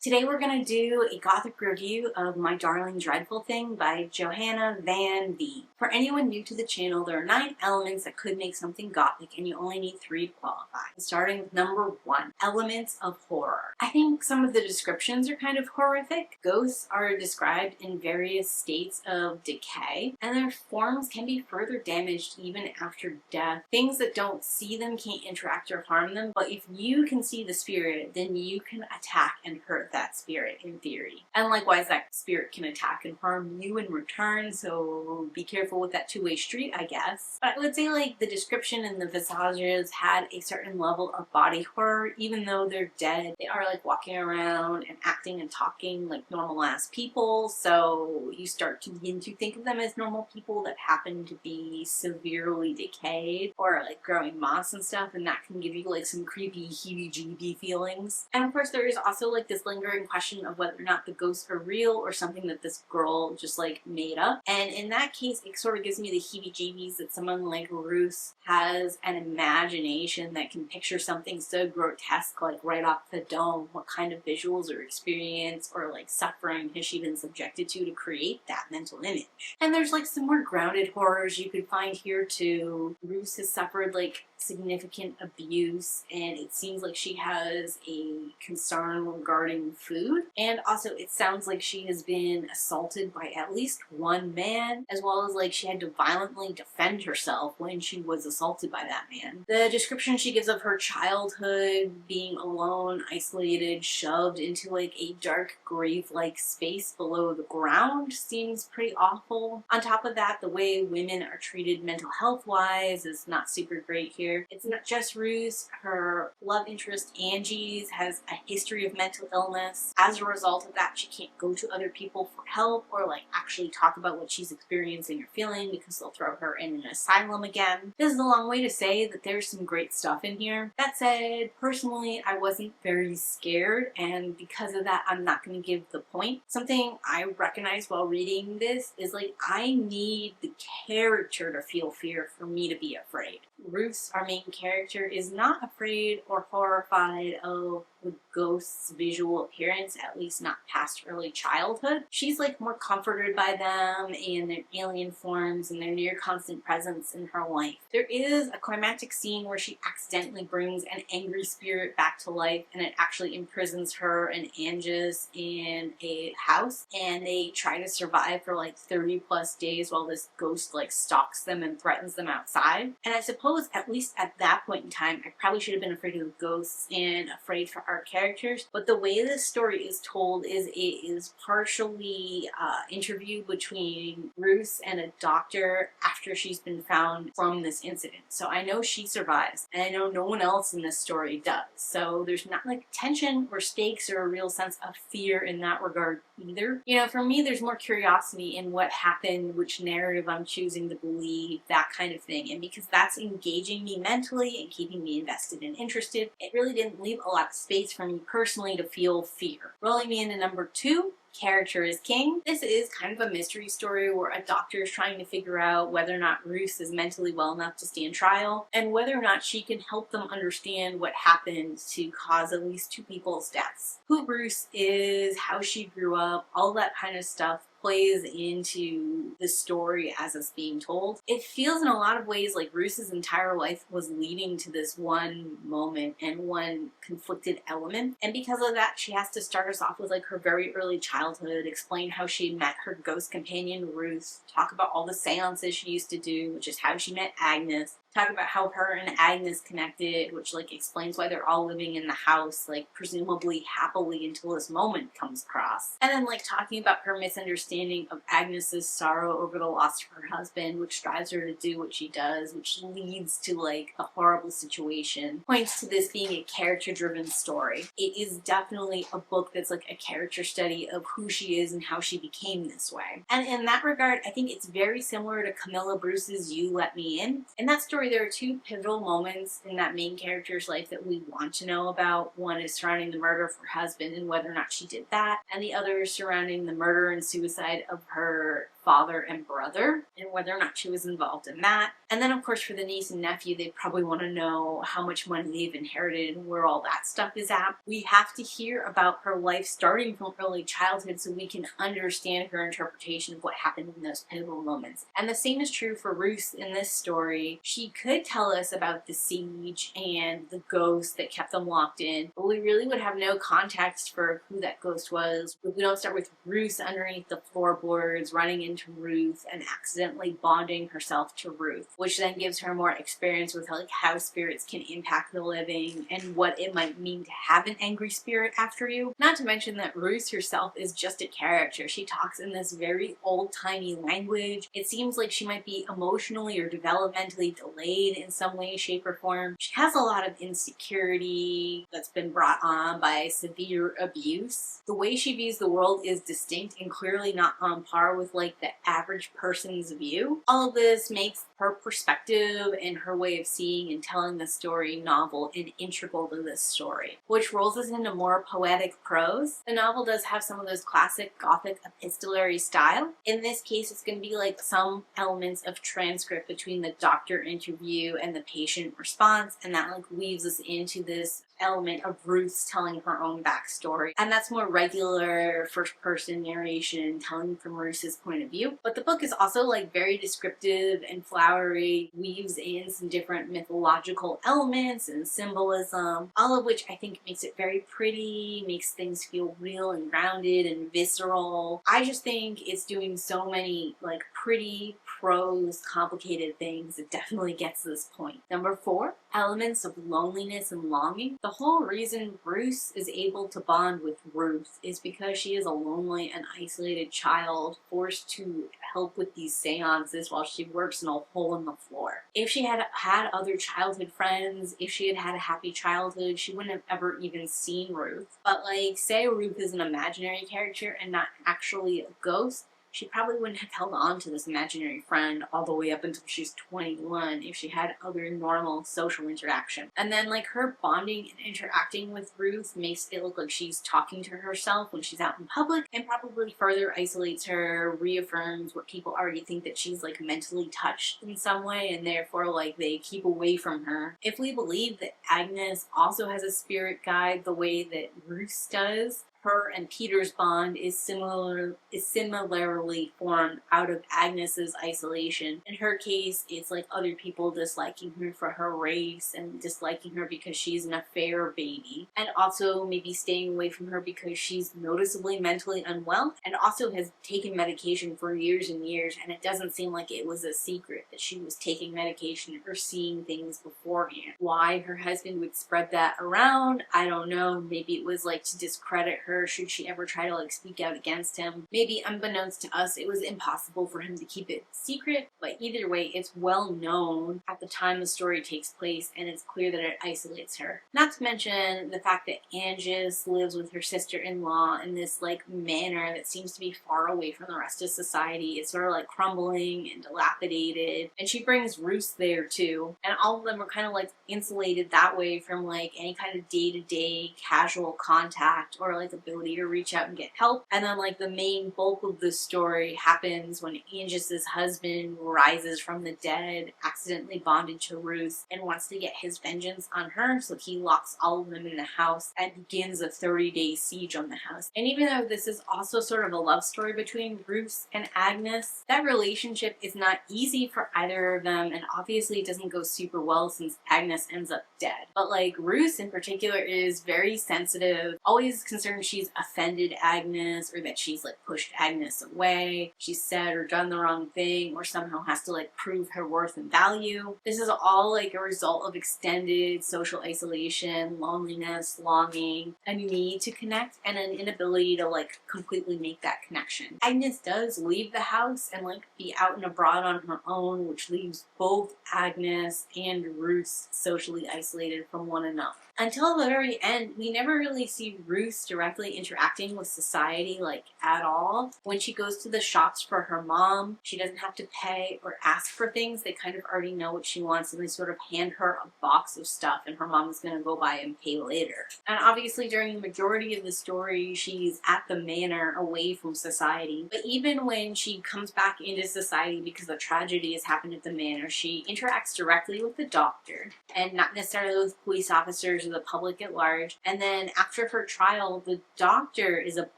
Today we're going to do a Gothic review of My Darling Dreadful Thing by Johanna Van V. For anyone new to the channel, there are 9 elements that could make something Gothic, and you only need 3 to qualify. Starting with number 1, elements of horror. I think some of the descriptions are kind of horrific. Ghosts are described in various states of decay, and their forms can be further damaged even after death. Things that don't see them can't interact or harm them, but if you can see the spirit, then you can attack and hurt that spirit in theory. And likewise, that spirit can attack and harm you in return, so be careful with that two-way street, I guess. But I would say like the description and the visages had a certain level of body horror. Even though they're dead, they are like walking around and acting and talking like normal ass people, so you start to begin to think of them as normal people that happen to be severely decayed or like growing moss and stuff, and that can give you like some creepy heebie-jeebie feelings. And of course there is also like this lingering question of whether or not the ghosts are real or something that this girl just like made up. And in that case, it sort of gives me the heebie-jeebies that someone like Ruth has an imagination that can picture something so grotesque like right off the dome. What kind of visuals or experience or like suffering has she been subjected to create that mental image? And there's like some more grounded horrors you could find here too. Ruth has suffered like significant abuse, and it seems like she has a concern regarding food, and also it sounds like she has been assaulted by at least one man, as well as like she had to violently defend herself when she was assaulted by that man. The description she gives of her childhood, being alone, isolated, shoved into like a dark grave-like space below the ground, seems pretty awful. On top of that, the way women are treated mental health wise is not super great here. It's not just Ruth. Her love interest, Angie's, has a history of mental illness. As a result of that, she can't go to other people for help or like actually talk about what she's experiencing or feeling because they'll throw her in an asylum again. This is a long way to say that there's some great stuff in here. That said, personally, I wasn't very scared, and because of that, I'm not going to give the point. Something I recognized while reading this is like I need the character to feel fear for me to be afraid. Ruth's, our main character, is not afraid or horrified of the ghost's visual appearance, at least not past early childhood. She's like more comforted by them and their alien forms and their near constant presence in her life. There is a climactic scene where she accidentally brings an angry spirit back to life, and it actually imprisons her and Angus in a house, and they try to survive for like 30 plus days while this ghost like stalks them and threatens them outside. And I suppose at least at that point in time, I probably should have been afraid of the ghosts and afraid for our characters, but the way this story is told is it is partially interview between Ruth and a doctor after she's been found from this incident. So I know she survives, and I know no one else in this story does. So there's not like tension or stakes or a real sense of fear in that regard either. You know, for me, there's more curiosity in what happened, which narrative I'm choosing to believe, that kind of thing. And because that's engaging me mentally and keeping me invested and interested, it really didn't leave a lot of space for me personally to feel fear. Rolling me into number 2, Character is King. This is kind of a mystery story where a doctor is trying to figure out whether or not Ruth is mentally well enough to stand trial, and whether or not she can help them understand what happened to cause at least 2 people's deaths. Who Ruth is, how she grew up, all that kind of stuff plays into the story as it's being told. It feels in a lot of ways like Ruth's entire life was leading to this one moment and one conflicted element, and because of that she has to start us off with like her very early childhood, explain how she met her ghost companion Ruth, talk about all the seances she used to do, which is how she met Agnes, talk about how her and Agnes connected, which like explains why they're all living in the house, like presumably happily until this moment comes across. And then like talking about her misunderstanding of Agnes's sorrow over the loss of her husband, which drives her to do what she does, which leads to like a horrible situation. Points to this being a character-driven story. It is definitely a book that's like a character study of who she is and how she became this way. And in that regard, I think it's very similar to Camilla Bruce's You Let Me In. In that story, there are 2 pivotal moments in that main character's life that we want to know about. One is surrounding the murder of her husband and whether or not she did that, and the other is surrounding the murder and suicide of her father and brother and whether or not she was involved in that. And then of course for the niece and nephew, they probably want to know how much money they've inherited and where all that stuff is at. We have to hear about her life starting from early childhood so we can understand her interpretation of what happened in those pivotal moments. And the same is true for Ruth in this story. She could tell us about the siege and the ghost that kept them locked in, but we really would have no context for who that ghost was if we don't start with Ruth underneath the floorboards, running into Ruth and accidentally bonding herself to Ruth, which then gives her more experience with like how spirits can impact the living and what it might mean to have an angry spirit after you. Not to mention that Ruth herself is just a character. She talks in this very old-timey language. It seems like she might be emotionally or developmentally delayed in some way, shape, or form. She has a lot of insecurity that's been brought on by severe abuse. The way she views the world is distinct and clearly not on par with like the average person's view. All of this makes her perspective and her way of seeing and telling the story novel and integral to this story, which rolls us into more poetic prose. The novel does have some of those classic Gothic epistolary style. In this case, it's going to be like some elements of transcript between the doctor interview and the patient response, and that like weaves us into this element of Ruth's telling her own backstory. And that's more regular first-person narration telling from Ruth's point of view. But the book is also like very descriptive and flowery, weaves in some different mythological elements and symbolism, all of which I think makes it very pretty, makes things feel real and grounded and visceral. I just think it's doing so many like pretty prose, complicated things. It definitely gets to this point. Number 4, elements of loneliness and longing. The whole reason Bruce is able to bond with Ruth is because she is a lonely and isolated child forced to help with these seances while she works in a hole in the floor. If she had had other childhood friends, if she had had a happy childhood, she wouldn't have ever even seen Ruth. But like, say Ruth is an imaginary character and not actually a ghost, she probably wouldn't have held on to this imaginary friend all the way up until she's 21 if she had other normal social interaction. And then like her bonding and interacting with Ruth makes it look like she's talking to herself when she's out in public, and probably further isolates her, reaffirms what people already think, that she's like mentally touched in some way and therefore like they keep away from her. If we believe that Agnes also has a spirit guide the way that Ruth does, her and Peter's bond is similarly formed out of Agnes's isolation. In her case, it's like other people disliking her for her race and disliking her because she's an affair baby, and also maybe staying away from her because she's noticeably mentally unwell and also has taken medication for years and years, and it doesn't seem like it was a secret that she was taking medication or seeing things beforehand. Why her husband would spread that around, I don't know. Maybe it was like to discredit her should she ever try to like speak out against him. Maybe unbeknownst to us, it was impossible for him to keep it secret, but either way, it's well known at the time the story takes place, and it's clear that it isolates her. Not to mention the fact that Angus lives with her sister-in-law in this like manor that seems to be far away from the rest of society. It's sort of like crumbling and dilapidated, and she brings Ruth there too, and all of them are kind of like insulated that way from like any kind of day-to-day casual contact or like ability to reach out and get help. And then like the main bulk of the story happens when Angus's husband rises from the dead, accidentally bonded to Ruth, and wants to get his vengeance on her, so he locks all of them in the house and begins a 30-day siege on the house. And even though this is also sort of a love story between Ruth and Agnes, that relationship is not easy for either of them, and obviously it doesn't go super well since Agnes ends up dead. But like Ruth in particular is very sensitive, always concerned she's offended Agnes or that she's like pushed Agnes away, she's said or done the wrong thing, or somehow has to like prove her worth and value. This is all like a result of extended social isolation, loneliness, longing, a need to connect, and an inability to like completely make that connection. Agnes does leave the house and like be out and abroad on her own, which leaves both Agnes and Ruth socially isolated from one another. until the very end, we never really see Ruth directly interacting with society, like, at all. When she goes to the shops for her mom, she doesn't have to pay or ask for things. They kind of already know what she wants, and they sort of hand her a box of stuff, and her mom is going to go buy and pay later. And obviously, during the majority of the story, she's at the manor away from society. But even when she comes back into society because a tragedy has happened at the manor, she interacts directly with the doctor and not necessarily with police officers or the public at large. And then after her trial, the doctor is a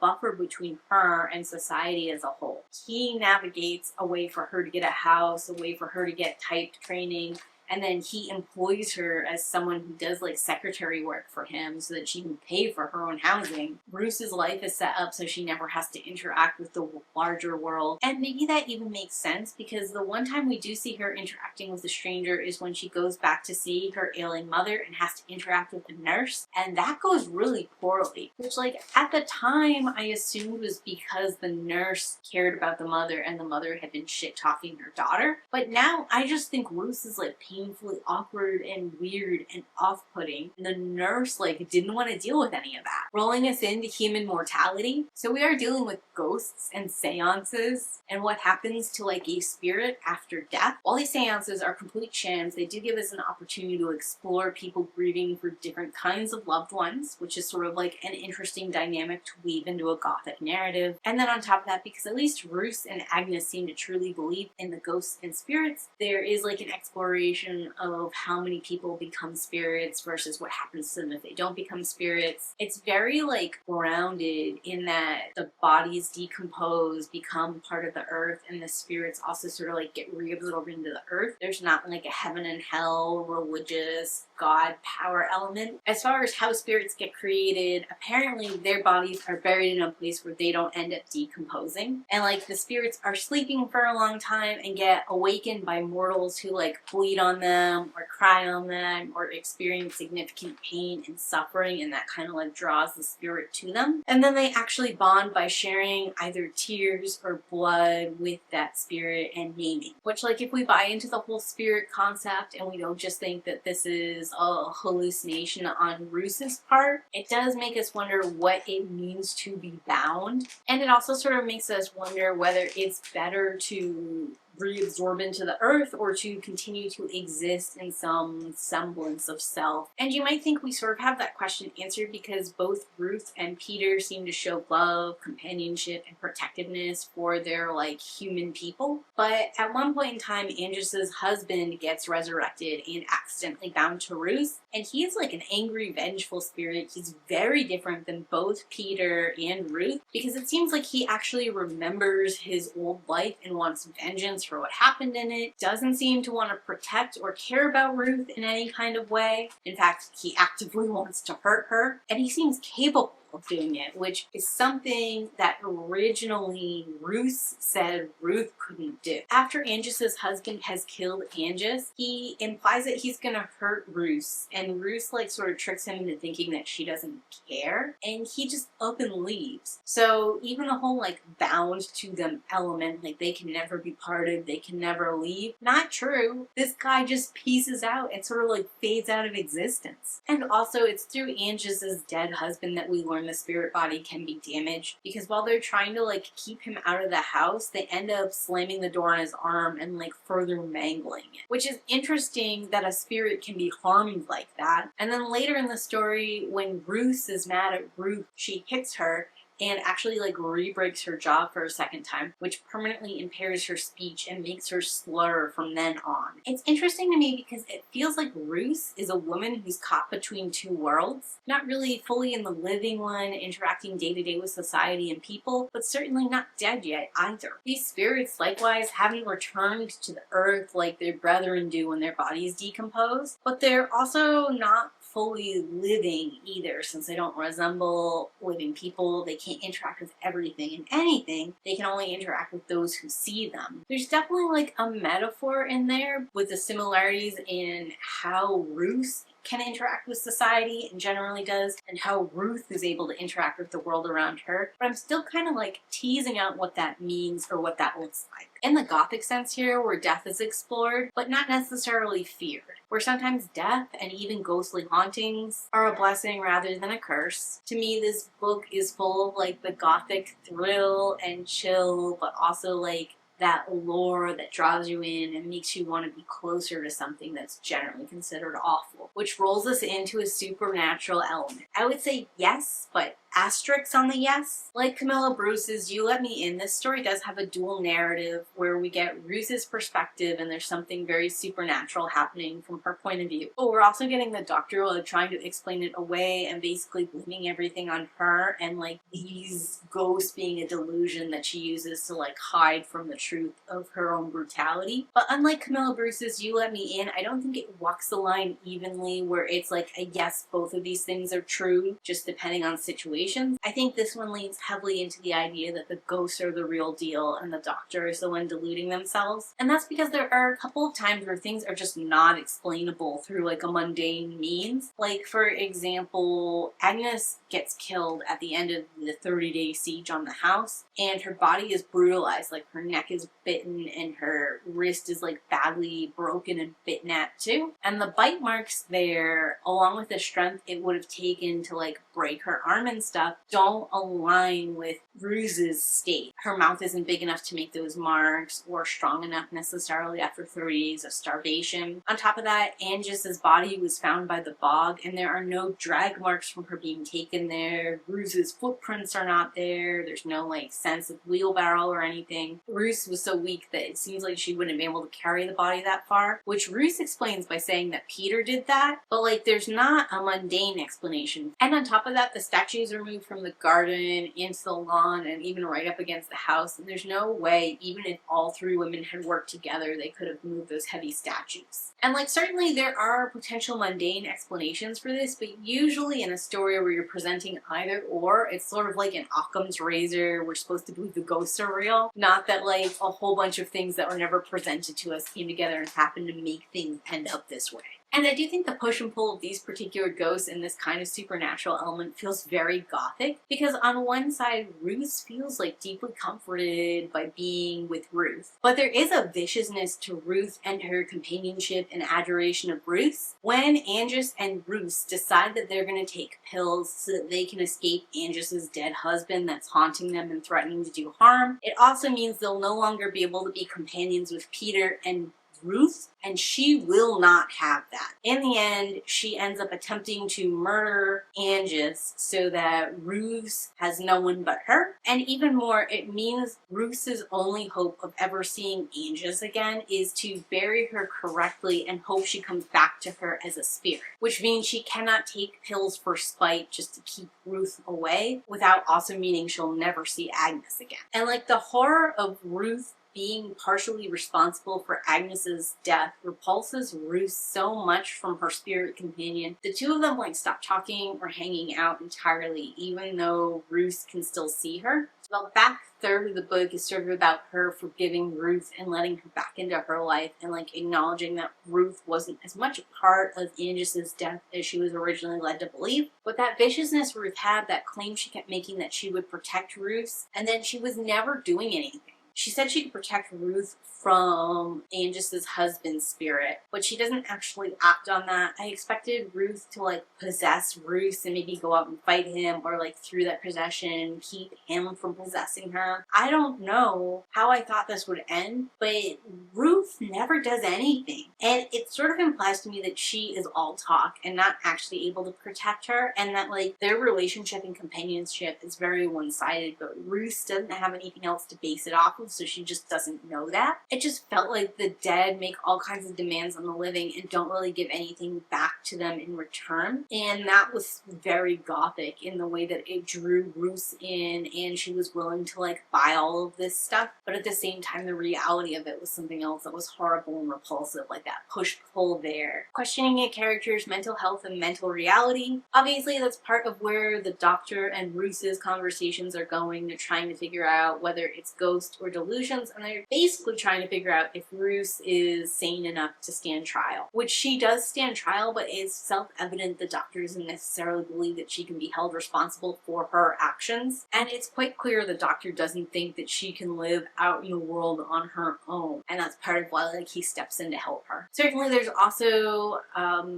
buffer between her and society as a whole. He navigates a way for her to get a house, a way for her to get typed training, and then he employs her as someone who does like secretary work for him so that she can pay for her own housing. Bruce's life is set up so she never has to interact with the larger world. And maybe that even makes sense, because the one time we do see her interacting with a stranger is when she goes back to see her ailing mother and has to interact with a nurse. And that goes really poorly, which, like, at the time I assumed was because the nurse cared about the mother and the mother had been shit-talking her daughter. But now I just think Bruce is like painfully awkward and weird and off-putting. And the nurse, like, didn't want to deal with any of that. Rolling us into human mortality. So we are dealing with ghosts and seances and what happens to, like, a spirit after death. While these seances are complete shams, they do give us an opportunity to explore people grieving for different kinds of loved ones, which is sort of like an interesting dynamic to weave into a Gothic narrative. And then on top of that, because at least Ruth and Agnes seem to truly believe in the ghosts and spirits, there is like an exploration of how many people become spirits versus what happens to them if they don't become spirits. It's very like grounded in that the bodies decompose, become part of the earth, and the spirits also sort of like get reabsorbed into the earth. There's not like a heaven and hell religious god power element. As far as how spirits get created, apparently their bodies are buried in a place where they don't end up decomposing. And like the spirits are sleeping for a long time and get awakened by mortals who like bleed on them or cry on them or experience significant pain and suffering, and that kind of like draws the spirit to them. And then they actually bond by sharing either tears or blood with that spirit and naming. Which, like, if we buy into the whole spirit concept and we don't just think that this is a hallucination on Roos's part, it does make us wonder what it means to be bound. And it also sort of makes us wonder whether it's better to reabsorb into the earth or to continue to exist in some semblance of self. And you might think we sort of have that question answered because both Ruth and Peter seem to show love, companionship, and protectiveness for their like human people. But at one point in time, Andrews's husband gets resurrected and accidentally bound to Ruth, and he is like an angry, vengeful spirit. He's very different than both Peter and Ruth because it seems like he actually remembers his old life and wants vengeance for what happened in it, doesn't seem to want to protect or care about Ruth in any kind of way. In fact, he actively wants to hurt her, and he seems capable of doing it, which is something that originally Ruth said Ruth couldn't do. After Angus's husband has killed Angus, he implies that he's gonna hurt Ruth, and Ruth like sort of tricks him into thinking that she doesn't care, and he just up and leaves. So even the whole like bound to them element, like they can never be parted, they can never leave, not true. This guy just pieces out and sort of like fades out of existence. And also it's through Angus's dead husband that we learn the spirit body can be damaged, because while they're trying to like keep him out of the house, they end up slamming the door on his arm and like further mangling it, which is interesting that a spirit can be harmed like that. And then later in the story, when Ruth is mad at Ruth, she hits her and actually like re-breaks her jaw for a second time, which permanently impairs her speech and makes her slur from then on. It's interesting to me because it feels like Ruth is a woman who's caught between two worlds, not really fully in the living one, interacting day to day with society and people, but certainly not dead yet either. These spirits likewise haven't returned to the earth like their brethren do when their bodies decompose, but they're also not fully living either, since they don't resemble living people. They can't interact with everything and anything. They can only interact with those who see them. There's definitely like a metaphor in there with the similarities in how Ruth can interact with society and generally does, and how Ruth is able to interact with the world around her, but I'm still kind of like teasing out what that means or what that looks like. In the Gothic sense here, where death is explored, but not necessarily feared, where sometimes death and even ghostly hauntings are a blessing rather than a curse. To me, this book is full of like the Gothic thrill and chill, but also like that lore that draws you in and makes you want to be closer to something that's generally considered awful, which rolls us into a supernatural element. I would say yes, but asterisks on the yes. Like Camilla Bruce's You Let Me In, this story does have a dual narrative where we get Ruth's perspective and there's something very supernatural happening from her point of view. But we're also getting the Doctor like trying to explain it away and basically blaming everything on her and like these ghosts being a delusion that she uses to like hide from the truth of her own brutality. But unlike Camilla Bruce's You Let Me In, I don't think it walks the line evenly where it's like a yes, both of these things are true, just depending on situation. I think this one leans heavily into the idea that the ghosts are the real deal and the Doctor is the one deluding themselves. And that's because there are a couple of times where things are just not explainable through like a mundane means. Like for example, Agnes gets killed at the end of the 30-day siege on the house and her body is brutalized, like her neck is bitten and her wrist is like badly broken and bitten at too. And the bite marks there, along with the strength it would have taken to like break her arm and stuff, don't align with Ruth's state. Her mouth isn't big enough to make those marks or strong enough necessarily after 30 days of starvation. On top of that, Angus's body was found by the bog and there are no drag marks from her being taken there. Ruth's footprints are not there. There's no like sense of wheelbarrow or anything. Ruth was so weak that it seems like she wouldn't be able to carry the body that far, which Ruth explains by saying that Peter did that, but like there's not a mundane explanation. And on top of that, the statues are moved from the garden into the lawn and even right up against the house, and there's no way, even if all three women had worked together, they could have moved those heavy statues. And like certainly there are potential mundane explanations for this, but usually in a story where you're presenting either or, it's sort of like an Occam's razor. We're supposed to believe the ghosts are real, not that like a whole bunch of things that were never presented to us came together and happened to make things end up this way. And I do think the push and pull of these particular ghosts and this kind of supernatural element feels very Gothic, because on one side, Ruth feels like deeply comforted by being with Ruth. But there is a viciousness to Ruth and her companionship and adoration of Ruth. When Angus and Ruth decide that they're going to take pills so that they can escape Angus's dead husband that's haunting them and threatening to do harm, it also means they'll no longer be able to be companions with Peter and Ruth, and she will not have that. In the end, she ends up attempting to murder Angus so that Ruth has no one but her. And even more, it means Ruth's only hope of ever seeing Angus again is to bury her correctly and hope she comes back to her as a spirit, which means she cannot take pills for spite just to keep Ruth away, without also meaning she'll never see Agnes again. And like the horror of Ruth being partially responsible for Agnes's death repulses Ruth so much from her spirit companion. The two of them like stop talking or hanging out entirely, even though Ruth can still see her. The back third of the book is sort of about her forgiving Ruth and letting her back into her life and like acknowledging that Ruth wasn't as much a part of Angus's death as she was originally led to believe. But that viciousness Ruth had, that claim she kept making that she would protect Ruth, and then she was never doing anything. She said she could protect Ruth from Angus's husband's spirit, but she doesn't actually act on that. I expected Ruth to like possess Ruth and maybe go out and fight him, or like through that possession keep him from possessing her. I don't know how I thought this would end, but Ruth never does anything. And it sort of implies to me that she is all talk and not actually able to protect her, and that like their relationship and companionship is very one-sided, but Ruth doesn't have anything else to base it off of, so she just doesn't know that. It just felt like the dead make all kinds of demands on the living and don't really give anything back to them in return. And that was very Gothic in the way that it drew Ruth in, and she was willing to like buy all of this stuff. But at the same time, the reality of it was something else that was horrible and repulsive, like that push-pull there. Questioning a character's mental health and mental reality. Obviously, that's part of where the Doctor and Ruth's conversations are going. They're trying to figure out whether it's ghost or her delusions, and they're basically trying to figure out if Ruth is sane enough to stand trial. Which she does stand trial, but it's self-evident the doctor doesn't necessarily believe that she can be held responsible for her actions. And it's quite clear the doctor doesn't think that she can live out in the world on her own. And that's part of why like he steps in to help her. Certainly there's also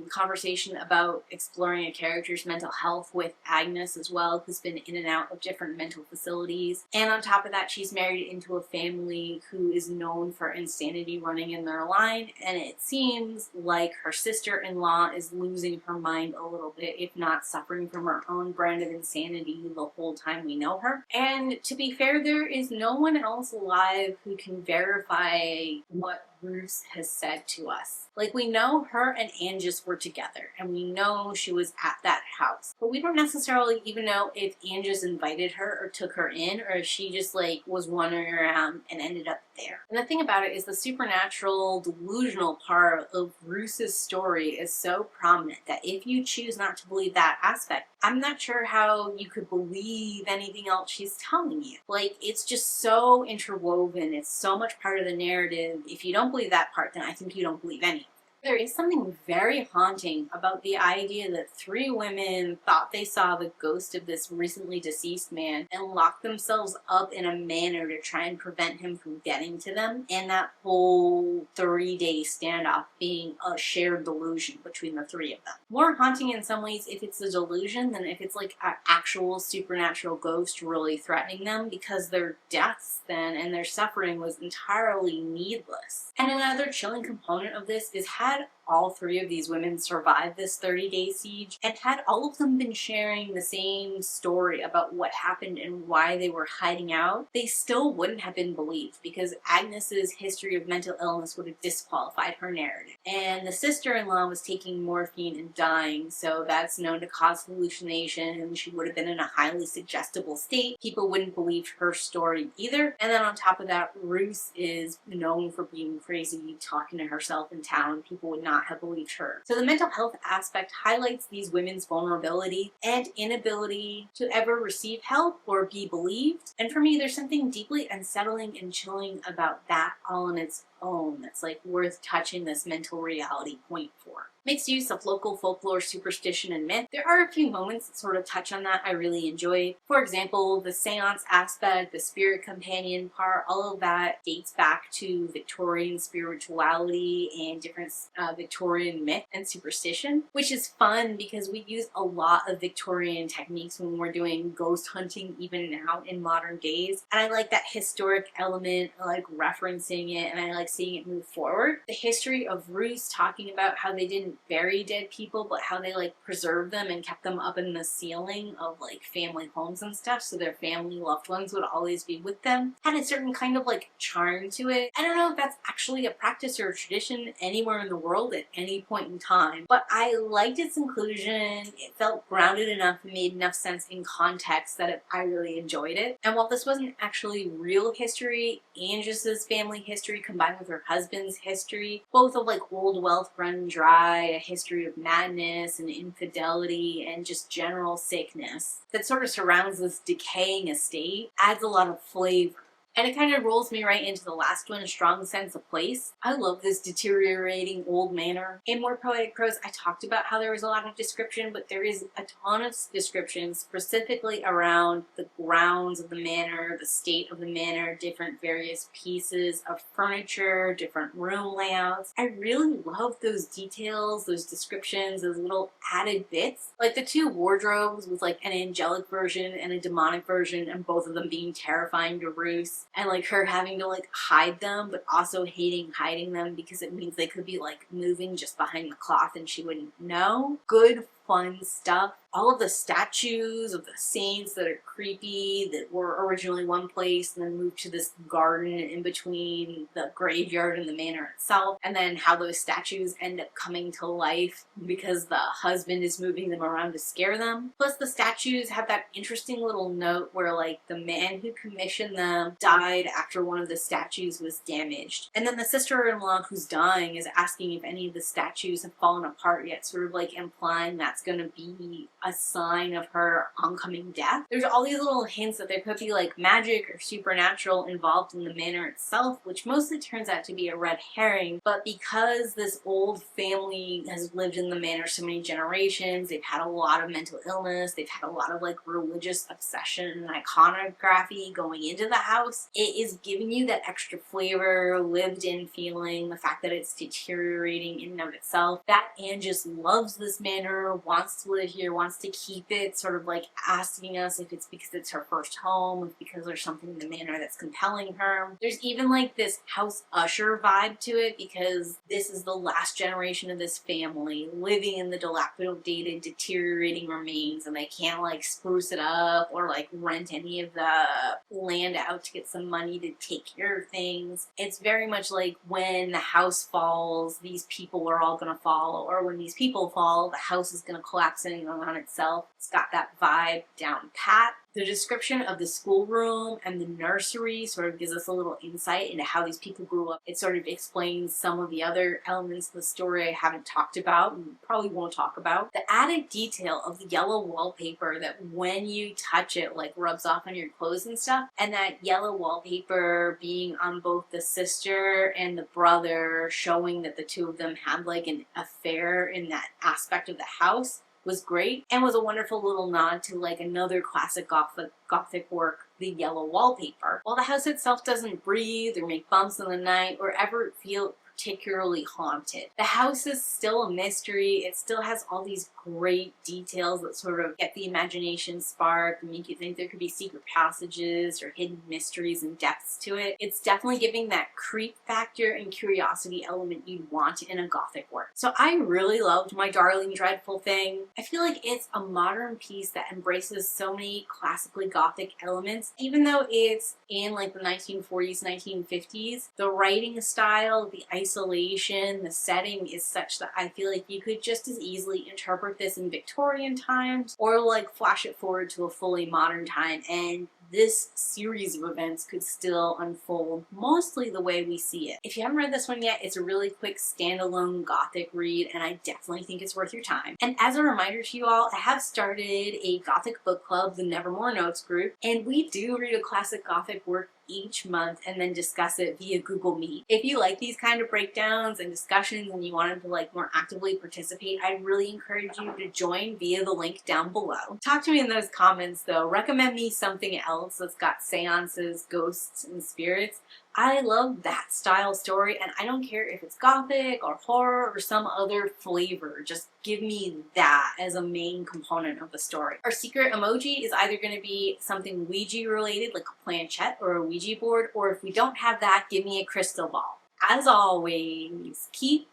conversation about exploring a character's mental health with Agnes as well, who's been in and out of different mental facilities. And on top of that, she's married into a family who is known for insanity running in their line, and it seems like her sister-in-law is losing her mind a little bit, if not suffering from her own brand of insanity the whole time we know her. And to be fair, there is no one else alive who can verify what Ruth has said to us. Like, we know her and Angus were together, and we know she was at that house, but we don't necessarily even know if Angus invited her or took her in, or if she just like was wandering around and ended up there. And the thing about it is the supernatural, delusional part of Ruth's story is so prominent that if you choose not to believe that aspect, I'm not sure how you could believe anything else she's telling you. Like, it's just so interwoven, it's so much part of the narrative. If you don't believe that part, then I think you don't believe any. There is something very haunting about the idea that 3 women thought they saw the ghost of this recently deceased man and locked themselves up in a manner to try and prevent him from getting to them, and that whole 3-day standoff being a shared delusion between the 3 of them. More haunting in some ways if it's a delusion than if it's like an actual supernatural ghost really threatening them, because their deaths then and their suffering was entirely needless. And another chilling component of this is had all 3 of these women survived this 30-day siege, and had all of them been sharing the same story about what happened and why they were hiding out, they still wouldn't have been believed, because Agnes's history of mental illness would have disqualified her narrative. And the sister-in-law was taking morphine and dying, so that's known to cause hallucination, and she would have been in a highly suggestible state. People wouldn't believe her story either. And then on top of that, Ruth is known for being crazy, talking to herself in town. People would not have believed her. So the mental health aspect highlights these women's vulnerability and inability to ever receive help or be believed. And for me, there's something deeply unsettling and chilling about that all on its own that's like worth touching this mental reality point for. Makes use of local folklore, superstition, and myth. There are a few moments that sort of touch on that I really enjoy. For example, the seance aspect, the spirit companion part, all of that dates back to Victorian spirituality and different Victorian myth and superstition, which is fun because we use a lot of Victorian techniques when we're doing ghost hunting even now in modern days. And I like that historic element, I like referencing it, and I like seeing it move forward. The history of Ruth talking about how they didn't bury dead people, but how they like preserved them and kept them up in the ceiling of like family homes and stuff, so their family loved ones would always be with them, had a certain kind of like charm to it. I don't know if that's actually a practice or a tradition anywhere in the world at any point in time, but I liked its inclusion. It felt grounded enough and made enough sense in context that I really enjoyed it. And while this wasn't actually real history, Angus's family history combined with her husband's history, both of like old wealth run dry, a history of madness and infidelity and just general sickness that sort of surrounds this decaying estate, adds a lot of flavor. And it kind of rolls me right into the last one, a strong sense of place. I love this deteriorating old manor. In More Poetic Prose, I talked about how there was a lot of description, but there is a ton of description specifically around the grounds of the manor, the state of the manor, different various pieces of furniture, different room layouts. I really love those details, those descriptions, those little added bits. Like the 2 wardrobes with like an angelic version and a demonic version, and both of them being terrifying to Ruth. And like her having to like hide them, but also hating hiding them because it means they could be like moving just behind the cloth and she wouldn't know. Good, fun stuff. All of the statues of the saints that are creepy, that were originally one place and then moved to this garden in between the graveyard and the manor itself, and then how those statues end up coming to life because the husband is moving them around to scare them. Plus the statues have that interesting little note where like the man who commissioned them died after one of the statues was damaged, and then the sister-in-law who's dying is asking if any of the statues have fallen apart yet, sort of like implying that that's going to be a sign of her oncoming death. There's all these little hints that there could be like magic or supernatural involved in the manor itself, which mostly turns out to be a red herring. But because this old family has lived in the manor so many generations, they've had a lot of mental illness, they've had a lot of like religious obsession and iconography going into the house, it is giving you that extra flavor, lived in feeling, the fact that it's deteriorating in and of itself. That Anne just loves this manor, wants to live here, wants to keep it, sort of like asking us if it's because it's her first home, if because there's something in the manor that's compelling her. There's even like this house usher vibe to it because this is the last generation of this family living in the dilapidated, deteriorating remains, and they can't like spruce it up or like rent any of the land out to get some money to take care of things. It's very much like when the house falls, these people are all gonna fall, or when these people fall, the house is gonna collapse in on itself. It's got that vibe down pat. The description of the schoolroom and the nursery sort of gives us a little insight into how these people grew up. It sort of explains some of the other elements of the story I haven't talked about and probably won't talk about. The added detail of the yellow wallpaper that when you touch it like rubs off on your clothes and stuff, and that yellow wallpaper being on both the sister and the brother, showing that the two of them had like an affair in that aspect of the house, was great and was a wonderful little nod to like another classic Gothic work, the yellow wallpaper. While the house itself doesn't breathe or make bumps in the night or ever feel particularly haunted, the house is still a mystery. It still has all these great details that sort of get the imagination sparked and make you think there could be secret passages or hidden mysteries and depths to it. It's definitely giving that creep factor and curiosity element you'd want in a Gothic work. So I really loved My Darling Dreadful Thing. I feel like it's a modern piece that embraces so many classically Gothic elements. Even though it's in like the 1940s, 1950s, the writing style, the isolation, the setting is such that I feel like you could just as easily interpret this in Victorian times or like flash it forward to a fully modern time, and this series of events could still unfold mostly the way we see it. If you haven't read this one yet, it's a really quick standalone Gothic read, and I definitely think it's worth your time. And as a reminder to you all, I have started a Gothic book club, the Nevermore Notes group, and we do read a classic Gothic work each month and then discuss it via Google Meet. If you like these kind of breakdowns and discussions and you wanted to like more actively participate, I'd really encourage you to join via the link down below. Talk to me in those comments though. Recommend me something else that's got seances, ghosts, and spirits. I love that style story, and I don't care if it's Gothic or horror or some other flavor. Just give me that as a main component of the story. Our secret emoji is either going to be something Ouija related, like a planchette or a Ouija board, or if we don't have that, give me a crystal ball. As always, keep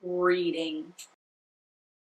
reading.